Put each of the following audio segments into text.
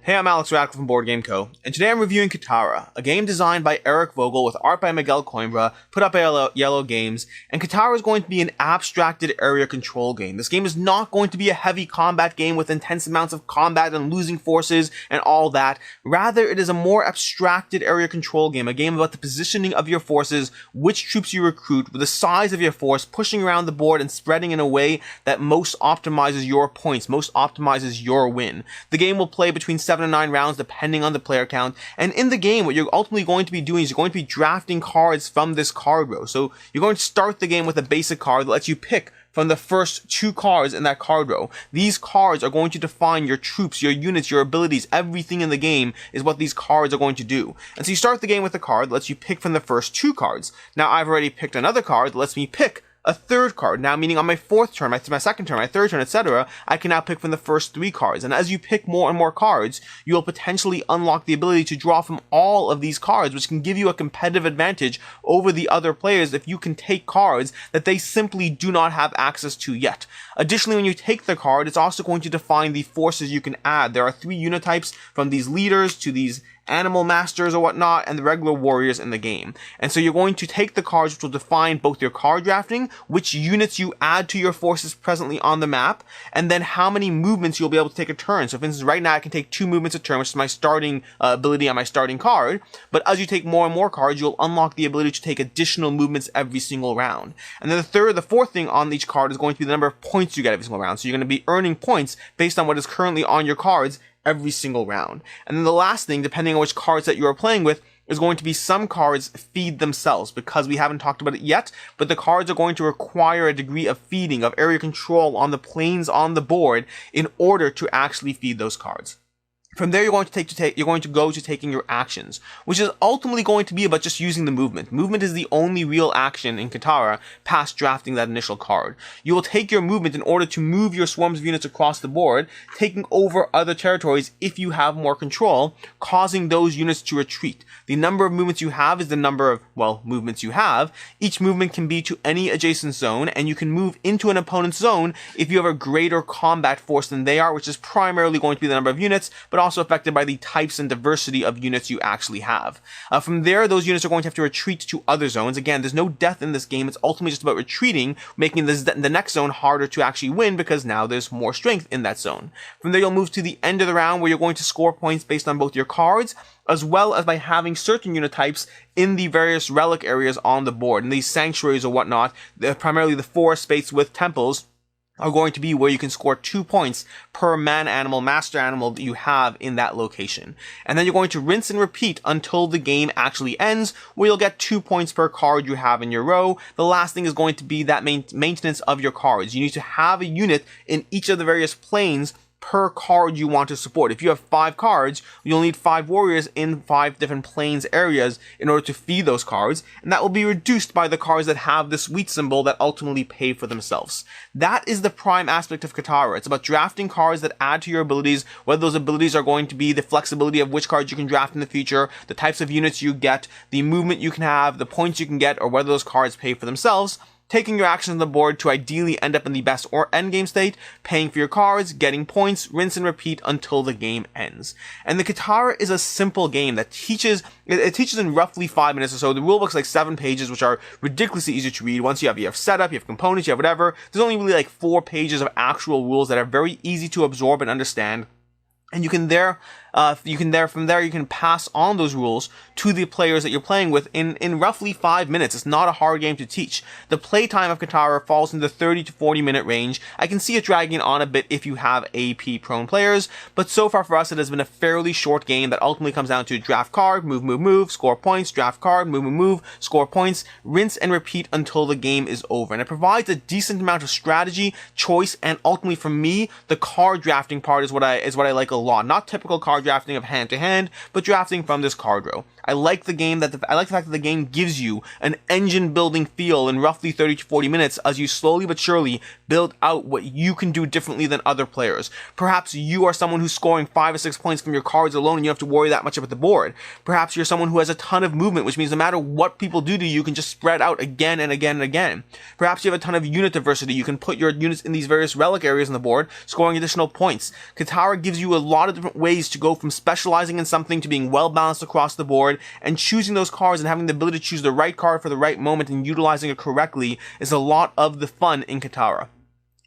Hey, I'm Alex Radical from Board Game Co., and today I'm reviewing Kitara, a game designed by Eric Vogel with art by Miguel Coimbra, put up by Yellow Games, and Kitara is going to be an abstracted area control game. This game is not going to be a heavy combat game with intense amounts of combat and losing forces and all that. Rather, it is a more abstracted area control game, a game about the positioning of your forces, which troops you recruit, with the size of your force, pushing around the board and spreading in a way that most optimizes your points, most optimizes your win. The game will play between 7 and 9 rounds depending on the player count, and in the game what you're ultimately going to be doing is you're going to be drafting cards from this card row. So you're going to start the game with a basic card that lets you pick from the first 2 cards in that card row. These cards are going to define your troops, your units, your abilities, everything in the game is what these cards are going to do. And so you start the game with a card that lets you pick from the first 2 cards. Now I've already picked another card that lets me pick a third card. Now, meaning on my 4th turn, my 2nd turn, my 3rd turn, etc., I can now pick from the first 3 cards. And as you pick more and more cards, you'll potentially unlock the ability to draw from all of these cards, which can give you a competitive advantage over the other players if you can take cards that they simply do not have access to yet. Additionally, when you take the card, it's also going to define the forces you can add. There are 3 unit types, from these leaders to these animal masters or whatnot, and the regular warriors in the game. And so you're going to take the cards which will define both your card drafting, which units you add to your forces presently on the map, and then how many movements you'll be able to take a turn. So for instance, right now I can take 2 movements a turn, which is my starting ability on my starting card, but as you take more and more cards, you'll unlock the ability to take additional movements every single round. And then the 4th thing on each card is going to be the number of points you get every single round. So you're going to be earning points based on what is currently on your cards every single round. And then the last thing, depending on which cards that you are playing with, is going to be some cards feed themselves, because we haven't talked about it yet, but the cards are going to require a degree of feeding, of area control on the planes on the board in order to actually feed those cards. From there, you're going to go to taking your actions, which is ultimately going to be about just using the movement. Movement is the only real action in Kitara past drafting that initial card. You will take your movement in order to move your swarms of units across the board, taking over other territories if you have more control, causing those units to retreat. The number of movements you have is the number of, well, movements you have. Each movement can be to any adjacent zone, and you can move into an opponent's zone if you have a greater combat force than they are, which is primarily going to be the number of units, but also affected by the types and diversity of units you actually have. From there, those units are going to have to retreat to other zones. Again, there's no death in this game. It's ultimately just about retreating, making the next zone harder to actually win, because now there's more strength in that zone. From there, you'll move to the end of the round, where you're going to score points based on both your cards, as well as by having certain unit types in the various relic areas on the board. And these sanctuaries or whatnot, primarily the forest space with temples, are going to be where you can score 2 points per man animal, master animal that you have in that location. And then you're going to rinse and repeat until the game actually ends, where you'll get 2 points per card you have in your row. The last thing is going to be that maintenance of your cards. You need to have a unit in each of the various planes per card you want to support. If you have 5 cards, you'll need 5 warriors in 5 different planes areas in order to feed those cards, and that will be reduced by the cards that have this wheat symbol that ultimately pay for themselves. That is the prime aspect of Kitara. It's about drafting cards that add to your abilities, whether those abilities are going to be the flexibility of which cards you can draft in the future, the types of units you get, the movement you can have, the points you can get, or whether those cards pay for themselves. Taking your actions on the board to ideally end up in the best or endgame state, paying for your cards, getting points, rinse and repeat until the game ends. And the Kitara is a simple game that teaches in roughly 5 minutes or so. The rulebook's like 7 pages, which are ridiculously easy to read. Once you have setup, you have components, you have whatever. There's only really like 4 pages of actual rules that are very easy to absorb and understand. And you can from there you can pass on those rules to the players that you're playing with in roughly 5 minutes. It's not a hard game to teach. The playtime of Kitara falls in the 30 to 40 minute range. I can see it dragging on a bit if you have AP prone players, but so far for us it has been a fairly short game that ultimately comes down to draft card, move, score points, draft card, move, score points, rinse and repeat until the game is over. And it provides a decent amount of strategy, choice, and ultimately for me, the card drafting part is what I like a lot. Not typical card drafting of hand to hand, but drafting from this card row. I like the fact that the game gives you an engine building feel in roughly 30 to 40 minutes as you slowly but surely build out what you can do differently than other players. Perhaps you are someone who's scoring 5 or 6 points from your cards alone and you don't have to worry that much about the board. Perhaps you're someone who has a ton of movement, which means no matter what people do to you, you can just spread out again and again and again. Perhaps you have a ton of unit diversity. You can put your units in these various relic areas on the board, scoring additional points. Kitara gives you a lot of different ways to go from specializing in something to being well balanced across the board, and choosing those cards and having the ability to choose the right card for the right moment and utilizing it correctly is a lot of the fun in Kitara.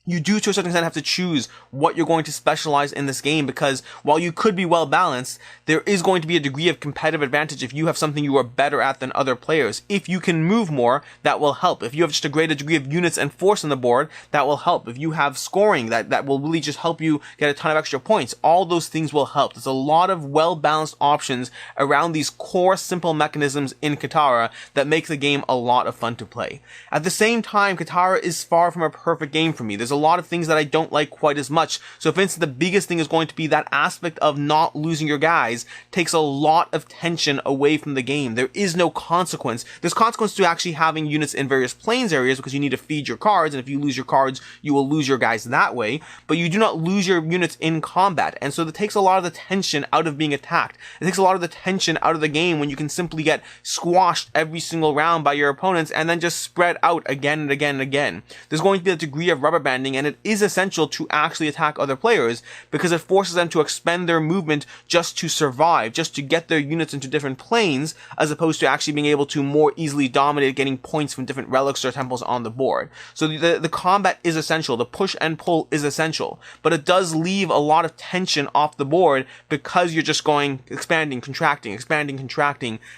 You do, to a certain extent, have to choose what you're going to specialize in this game, because while you could be well balanced, there is going to be a degree of competitive advantage if you have something you are better at than other players. If you can move more, that will help. If you have just a greater degree of units and force on the board, that will help. If you have scoring, that will really just help you get a ton of extra points. All those things will help. There's a lot of well-balanced options around these core simple mechanisms in Kitara that make the game a lot of fun to play. At the same time, Kitara is far from a perfect game for me. There's a lot of things that I don't like quite as much. So for instance, the biggest thing is going to be that aspect of not losing your guys takes a lot of tension away from the game. There is no consequence. There's consequence to actually having units in various planes areas, because you need to feed your cards, and if you lose your cards, you will lose your guys that way, but you do not lose your units in combat. And so that takes a lot of the tension out of being attacked. It takes a lot of the tension out of the game when you can simply get squashed every single round by your opponents and then just spread out again and again and again. There's going to be a degree of rubber banding, and it is essential to actually attack other players, because it forces them to expend their movement just to survive, just to get their units into different planes, as opposed to actually being able to more easily dominate, getting points from different relics or temples on the board. So the combat is essential, the push and pull is essential, but it does leave a lot of tension off the board because you're just going expanding, contracting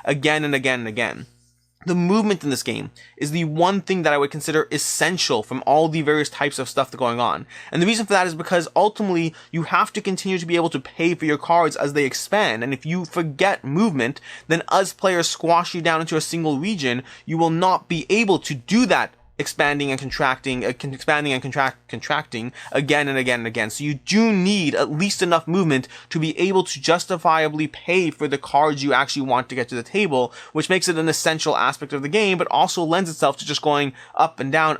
again and again and again. The movement in this game is the one thing that I would consider essential from all the various types of stuff that's going on. And the reason for that is because ultimately you have to continue to be able to pay for your cards as they expand. And if you forget movement, then as players squash you down into a single region, you will not be able to do that expanding and contracting again and again and again. So you do need at least enough movement to be able to justifiably pay for the cards you actually want to get to the table, which makes it an essential aspect of the game, but also lends itself to just going up and down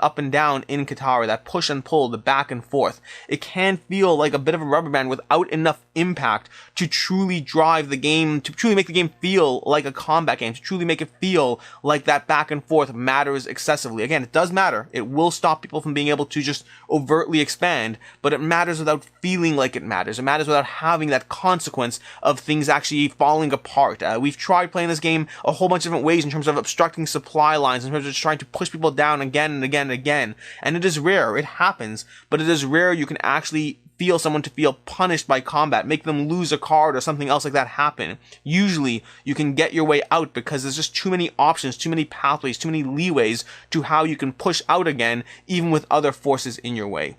in Kitara, that push and pull, the back and forth. It can feel like a bit of a rubber band without enough impact to truly drive the game, to truly make the game feel like a combat game, to truly make it feel like that back and forth matters excessively. Again, it does matter. It will stop people from being able to just overtly expand, but it matters without feeling like it matters. It matters without having that consequence of things actually falling apart. We've tried playing this game a whole bunch of different ways in terms of obstructing supply lines, in terms of just trying to push people down again and again and again. And it is rare. It happens, but it is rare you can actually feel someone to feel punished by combat, make them lose a card or something else like that happen. Usually you can get your way out because there's just too many options, too many pathways, too many leeways to how you can push out again, even with other forces in your way.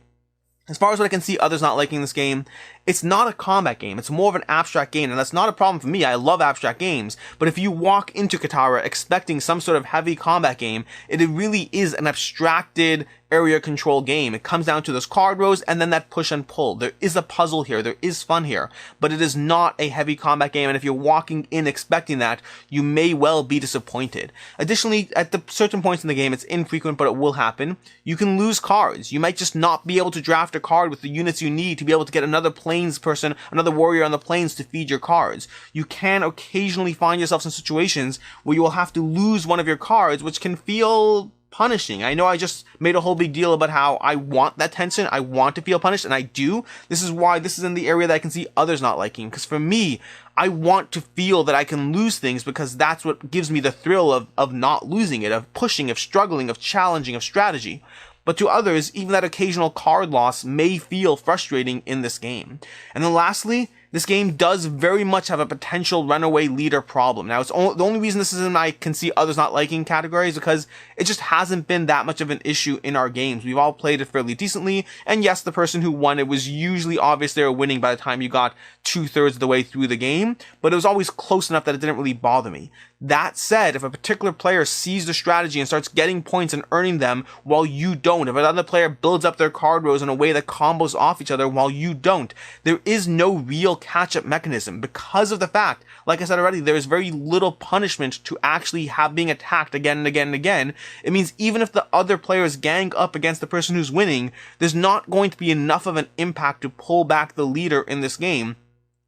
As far as what I can see others not liking this game, it's not a combat game. It's more of an abstract game, and that's not a problem for me. I love abstract games, but if you walk into Kitara expecting some sort of heavy combat game, it really is an abstracted area control game. It comes down to those card rows and then that push and pull. There is a puzzle here. There is fun here, but it is not a heavy combat game, and if you're walking in expecting that, you may well be disappointed. Additionally, at the certain points in the game, it's infrequent, but it will happen. You can lose cards. You might just not be able to draft a card with the units you need to be able to get another person, another warrior on the plains to feed your cards. You can occasionally find yourself in situations where you will have to lose one of your cards, which can feel punishing. I know I just made a whole big deal about how I want that tension, I want to feel punished, and I do. This is why this is in the area that I can see others not liking, because for me, I want to feel that I can lose things because that's what gives me the thrill of not losing it, of pushing, of struggling, of challenging, of strategy. But to others, even that occasional card loss may feel frustrating in this game. And then lastly, this game does very much have a potential runaway leader problem. Now, the only reason this is in my can see others not liking category is because it just hasn't been that much of an issue in our games. We've all played it fairly decently, and yes, the person who won it was usually obvious they were winning by the time you got 2/3 of the way through the game, but it was always close enough that it didn't really bother me. That said, if a particular player sees the strategy and starts getting points and earning them while you don't, if another player builds up their card rows in a way that combos off each other while you don't, there is no real catch-up mechanism because of the fact, like I said already, there is very little punishment to actually being attacked again and again and again. It means even if the other players gang up against the person who's winning, there's not going to be enough of an impact to pull back the leader in this game.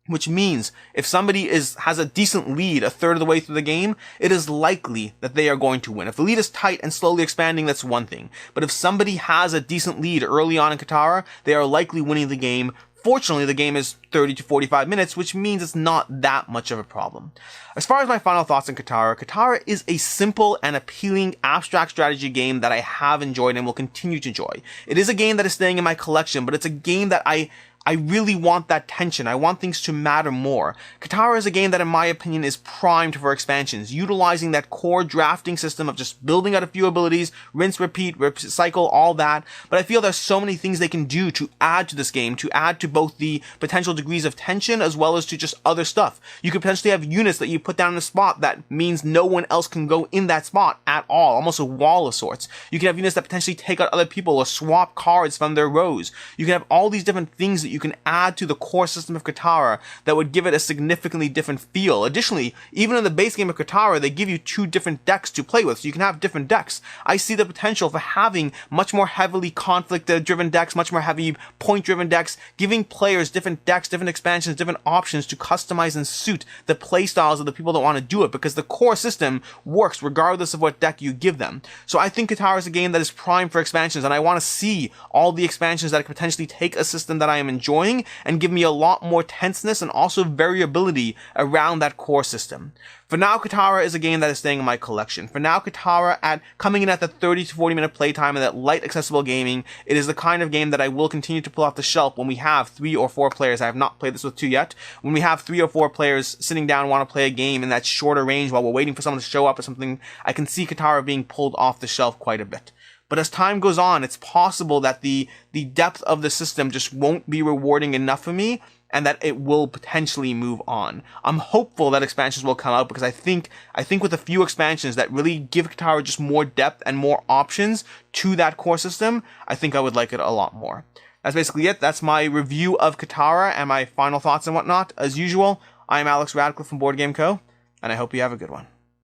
Which means if somebody has a decent lead a third of the way through the game, it is likely that they are going to win. If the lead is tight and slowly expanding, that's one thing. But if somebody has a decent lead early on in Kitara, they are likely winning the game Fortunately, the game is 30 to 45 minutes, which means it's not that much of a problem. As far as my final thoughts on Kitara, Kitara is a simple and appealing abstract strategy game that I have enjoyed and will continue to enjoy. It is a game that is staying in my collection, but it's a game that I really want that tension. I want things to matter more. Kitara is a game that, in my opinion, is primed for expansions, utilizing that core drafting system of just building out a few abilities, rinse, repeat, recycle, all that. But I feel there's so many things they can do to add to this game, to add to both the potential degrees of tension as well as to just other stuff. You could potentially have units that you put down in a spot that means no one else can go in that spot at all, almost a wall of sorts. You can have units that potentially take out other people or swap cards from their rows. You can have all these different things that you can add to the core system of Kitara that would give it a significantly different feel. Additionally, even in the base game of Kitara, they give you 2 different decks to play with, so you can have different decks. I see the potential for having much more heavily conflict-driven decks, much more heavy point-driven decks, giving players different decks, different expansions, different options to customize and suit the playstyles of the people that want to do it, because the core system works regardless of what deck you give them. So I think Kitara is a game that is primed for expansions, and I want to see all the expansions that could potentially take a system that I am enjoying and give me a lot more tenseness and also variability around that core system. For now, Kitara is a game that is staying in my collection. For now, Kitara, coming in at the 30 to 40 minute playtime and that light accessible gaming, it is the kind of game that I will continue to pull off the shelf when we have 3 or 4 players. I have not played this with 2 yet. When we have 3 or 4 players sitting down and want to play a game in that shorter range while we're waiting for someone to show up or something, I can see Kitara being pulled off the shelf quite a bit. But as time goes on, it's possible that the depth of the system just won't be rewarding enough for me, and that it will potentially move on. I'm hopeful that expansions will come out, because I think with a few expansions that really give Kitara just more depth and more options to that core system, I think I would like it a lot more. That's basically it. That's my review of Kitara and my final thoughts and whatnot. As usual, I'm Alex Radcliffe from Board Game Co., and I hope you have a good one.